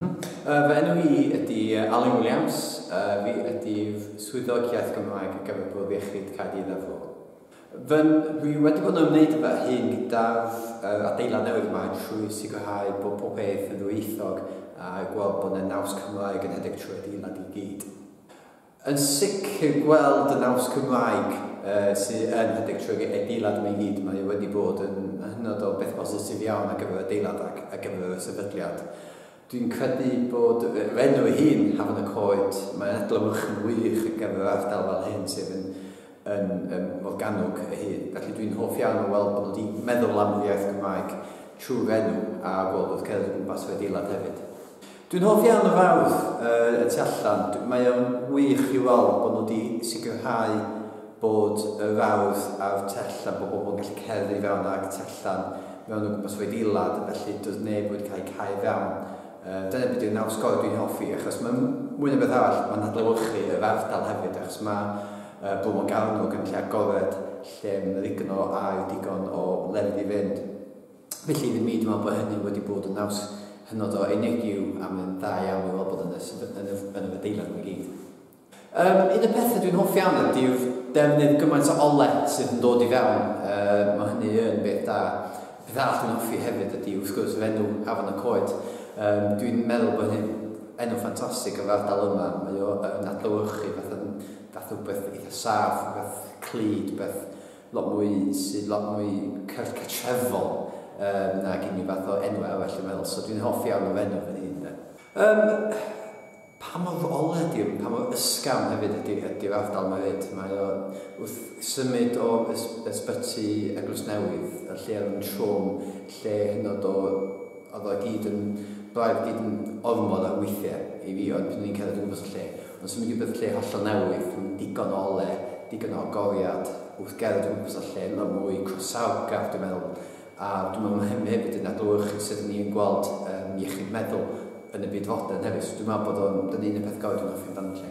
Fy enw I ydy Alan Williams. Fi ydy swyddogiaeth Gymraeg ar gyfer Bwrdd Iechyd Caerdydd Efro. Fi wedi bod yn ymwneud efo hyn gyda'r adeilad newydd yma trwy sicrhau bod pob peth yn ddwyieithog a gweld bod yna naws Cymraeg yn rhedeg trwy adeilad i gyd. Yn sicr gweld y naws Cymraeg sydd yn rhedeg trwy adeilad yma i gyd, mae wedi bod yn hynod o beth positif iawn ar gyfer adeilad ac ar gyfer y sefydliad. Dwi'n credu bod enw ei hun, Hafan y Coed, mae'n edrych yn wych ar gyfer ardal fel hyn sydd yn organwg ei hun. Felly dwi'n hoff iawn o weld bod nhw wedi meddwl am yr iaith Gymraeg trwy'r enw a gweld bod cerdded yn bas o adeilad hefyd. Dwi'n hoff iawn o fawrdd y tu allan. Mae o'n wych i weld bod nhw wedi sicrhau bod y fawrdd a'r tellan, bod bobl yn gallu cerdded i fewn ag tellan mewn o gwmpas o adeilad, felly doedd neb wedi cael ei cau fewn. Dyna beth yw'r naws gorau dwi'n hoffi, achos mae'n mwy na beth arall, mae'n adlewyrchu y ardal hefyd, achos mae Bwm o Garnwg yn lle agored, lle mae'n ddigon o air, digon o lefydd i fynd. Felly ddim i, dwi'n meddwl bod hynny wedi bod yn naws hynod o unigryw a mae'n dda iawn i weld bod yn y adeilad i gyd. Un y pethau dwi'n hoffi iawn ydy'r defnydd gymaint o ole sydd yn dod i fewn. Mae hynny yn beth da. Beth arall dwi'n hoffi hefyd ydy wrth gwrs yr enw Hafan y Coed. Dwi'n meddwl bod hyn enw ffantastig o'r ardal yma. Mae o'n adlewyrchu fath o beth eitha saff, beth clyd, beth lot mwy cartrefol nag unrhyw fath o enw arall yn meddwl. So dwi'n hoffi iawn o'r enw fan hyn. Pa mor ole ydy, pa mor ysgafn hefyd ydy'r ardal yma fyd. Mae o wrth symud o ysbyty Eglwys Newydd, y lle yn trwm, lle hynod oedd o gyd yn braidd gyd yn ormod ar weithiau i fi, ond pan ni'n cerdded gwmpas y lle. Ond sy'n mynd i beth lle hollol newydd, digon o ole, digon o agoriad, wrth gerdded gwmpas y lle, lot mwy crosawgar, dwi'n meddwl. A dwi'n meddwl mae hefyd yn adlewyrchu sut ni'n gweld iechyd meddwl yn y byd fodern hefyd. So dwi'n meddwl bod o'n un o'r peth gorau dwi'n hoffi amdano lle.